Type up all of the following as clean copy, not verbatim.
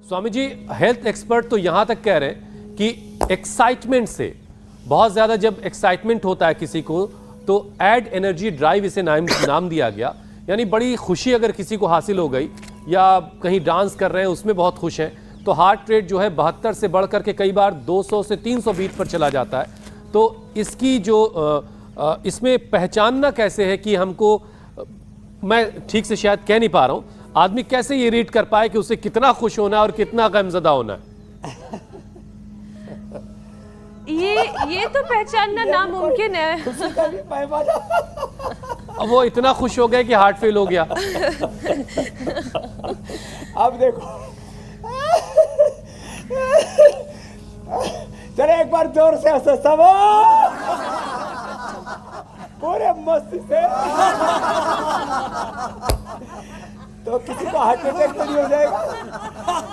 Swami ji, health expert तो यहां तक कह रहे हैं कि एक्साइटमेंट से, बहुत ज्यादा जब एक्साइटमेंट होता है किसी को तो ऐड एनर्जी ड्राइव इसे नाम दिया गया। यानी बड़ी खुशी अगर किसी को हासिल हो गई या कहीं डांस कर रहे हैं उसमें बहुत खुश हैं तो हार्ट रेट जो है 72 से बढ़ करके कई बार 200 से 300 बीट पर चला जाता है। तो इसकी जो इसमें पहचानना कैसे है कि हमको, मैं ठीक से शायद कह नहीं पा रहा हूं, आदमी कैसे ये रीड कर पाए कि उसे कितना खुश होना है और कितना गमज़दा होना है? ये तो पहचानना नामुमकिन है। अब वो इतना खुश हो गए कि हार्ट फेल हो गया। अब देखो, चलो एक बार जोर से हंसो सब पूरे मस्ती से, तो किसी को हार्ट अटैक तो नहीं हो जाएगा।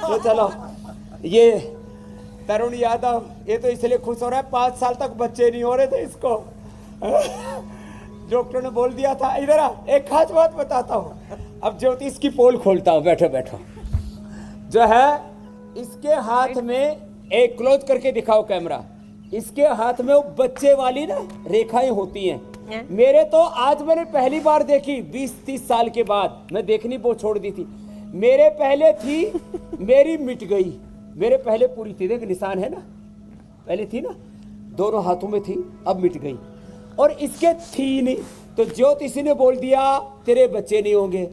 तो चलो, ये तरुण यादव ये तो इसलिए खुश हो रहा है, 5 साल तक बच्चे नहीं हो रहे थे इसको। डॉक्टर ने बोल दिया था। इधर आ, एक खास बात बताता हूँ। अब ज्योतिष की पोल खोलता हूँ, बैठो बैठो। जो है इसके हाथ में, एक क्लोज करके दिखाओ कैमरा, इसके हाथ में वो बच्चे वाली ना रेखाएं होती हैं। मेरे तो आज मैंने पहली बार देखी 20-30 साल के बाद, मैं देखनी वो छोड़ दी थी। मेरे पहले थी, मेरी मिट गई। मेरे पहले पूरी थी, देख निशान है ना, पहले थी ना, दोनों हाथों में थी, अब मिट गई। और इसके थी नहीं, तो ज्योतिषी ने बोल दिया तेरे बच्चे नहीं होंगे।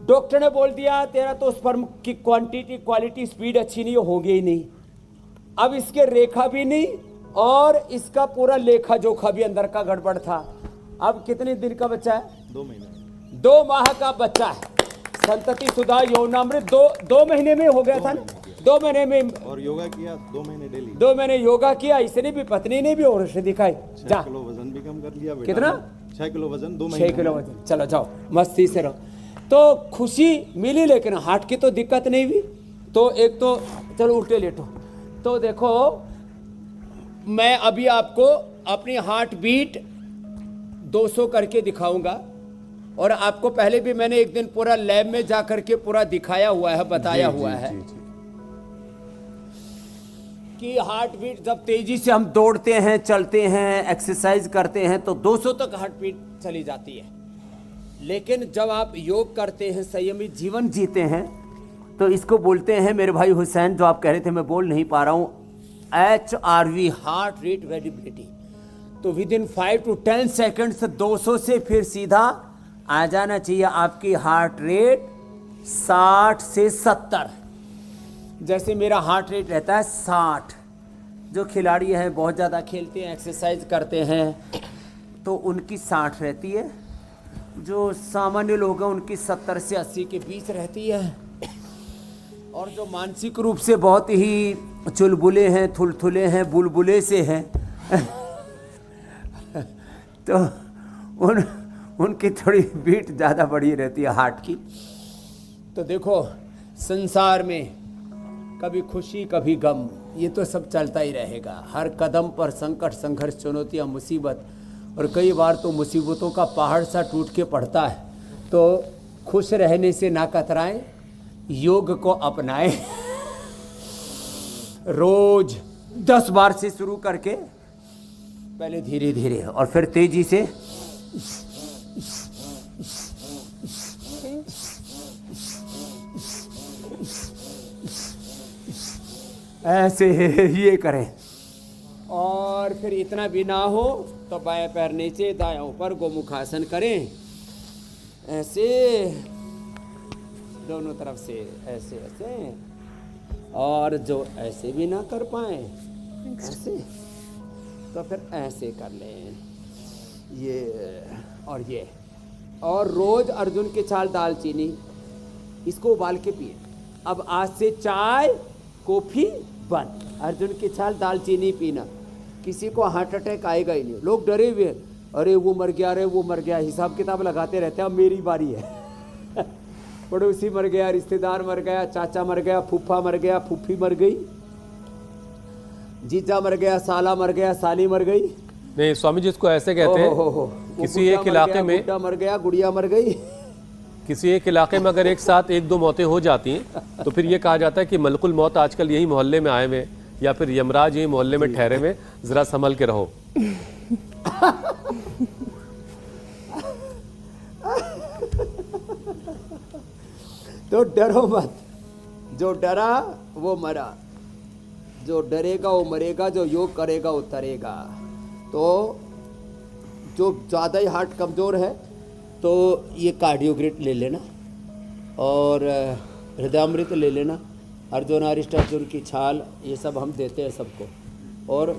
डॉक्टर ने बोल दिया तेरा तो स्पर्म की क्वांटिटी, क्वालिटी, स्पीड अच्छी नहीं, होंगे ही नहीं। अब इसके रेखा भी नहीं और इसका पूरा लेखा जोखा भी अंदर का गड़बड़ था। अब कितने दिन का बच्चा है? 2 महीने। 2 माह का बच्चा है। संतति सुधा यौनामृत 2 महीने में हो गया था ना, 2 महीने में। और योगा किया 2 महीने डेली। 2 महीने योगा किया, इसने भी, पत्नी ने भी, और उसे दिखाई। 6 किलो वजन भी कम कर लिया बेटा। कितना? 6 किलो वजन 2 महीने। 6 किलो वजन। चलो जाओ, मस्ती से रहो। तो खुशी मिली, लेकिन हार्ट की तो दिक्कत नहीं हुई। तो एक तो चलो उल्टे लेटो। तो देखो, मैं अभी आपको अपनी हार्ट बीट 200 करके दिखाऊंगा। और आपको पहले भी मैंने एक दिन पूरा लैब में जा करके पूरा दिखाया हुआ है, बताया हुआ है कि हार्ट बीट जब तेजी से हम दौड़ते हैं, चलते हैं, एक्सरसाइज करते हैं तो 200 तक हार्ट बीट चली जाती है। लेकिन जब आप योग करते हैं, संयमित जीवन जीते हैं, तो इसको बोलते हैं, मेरे भाई हुसैन जो आप कह रहे थे, मैं बोल नहीं पा रहा हूँ, HRV, हार्ट रेट वेरिएबिलिटी। तो विद इन 5 to 10 सेकेंड्स 200 से फिर सीधा आ जाना चाहिए आपकी हार्ट रेट 60 से 70। जैसे मेरा हार्ट रेट रहता है 60। जो खिलाड़ी हैं, बहुत ज़्यादा खेलते हैं, एक्सरसाइज करते हैं, तो उनकी 60 रहती है। जो सामान्य लोग हैं उनकी 70 से 80 के बीच रहती है। और जो मानसिक रूप से बहुत ही चुलबुले हैं, थुलथुले हैं, बुलबुले से हैं तो उनकी थोड़ी बीट ज़्यादा बढ़ी रहती है हार्ट की। तो देखो, संसार में कभी खुशी कभी गम, ये तो सब चलता ही रहेगा। हर कदम पर संकट, संघर्ष, चुनौतियाँ, मुसीबत, और कई बार तो मुसीबतों का पहाड़ सा टूट के पड़ता है। तो खुश रहने से ना कतराएं, योग को अपनाएं। रोज 10 बार से शुरू करके, पहले धीरे धीरे और फिर तेजी से। ऐसे ये करें। और फिर इतना भी ना हो तो बाएं पैर नीचे, दायां ऊपर, गोमुखासन करें। ऐसे दोनों तरफ से, ऐसे ऐसे। और जो ऐसे भी ना कर पाए ऐसे, तो फिर ऐसे कर लें, ये और ये। और रोज अर्जुन की छाल, दालचीनी, इसको उबाल के पिए। अब आज से चाय कॉफी बंद, अर्जुन की छाल, दालचीनी पीना। किसी को हार्ट अटैक आएगा ही नहीं। लोग डरे हुए, अरे वो मर गया, अरे वो मर गया, हिसाब किताब लगाते रहते हैं। अब मेरी बारी है। पड़ोसी मर गया, रिश्तेदार मर गया, चाचा मर गया, फूफा मर गया, फूफी मर गई, जीजा मर गया, साला मर गया, साली मर गई। नहीं स्वामी जी, इसको ऐसे कहते हैं, किसी एक इलाके में मर गया, गुड़िया मर गई। किसी एक इलाके में अगर एक साथ एक दो मौतें हो जाती हैं तो फिर ये कहा जाता है कि मलकुल मौत आजकल यही मोहल्ले में आए हुए या फिर यमराज यही मोहल्ले में ठहरे हुए, जरा संभल के रहो। तो डरो मत, जो डरा वो मरा, जो डरेगा वो मरेगा, जो योग करेगा वो तरेगा। तो जो ज़्यादा ही हार्ट कमज़ोर है तो ये कार्डियोग्रिट ले लेना और हृदयामृत ले लेना, अर्जुन अरिष्ट अर्जुन की छाल, ये सब हम देते हैं सबको। और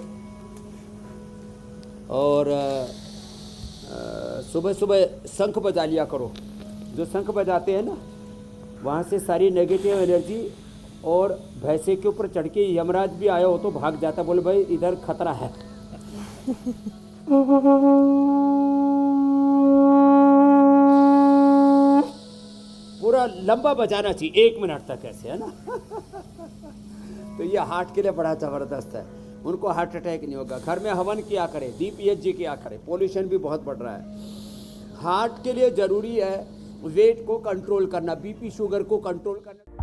सुबह सुबह शंख बजा लिया करो। जो शंख बजाते हैं ना, वहाँ से सारी नेगेटिव एनर्जी, और भैंसे के ऊपर चढ़ के यमराज भी आया हो तो भाग जाता, बोले भाई इधर खतरा है। पूरा लंबा बजाना चाहिए, 1 मिनट तक ऐसे, है ना। तो ये हार्ट के लिए बड़ा ज़बरदस्त है। उनको हार्ट अटैक नहीं होगा। घर में हवन किया करें, दीप यज्ञ किया करें। पोल्यूशन भी बहुत बढ़ रहा है। हार्ट के लिए ज़रूरी है वेट को कंट्रोल करना, बीपी शुगर को कंट्रोल करना।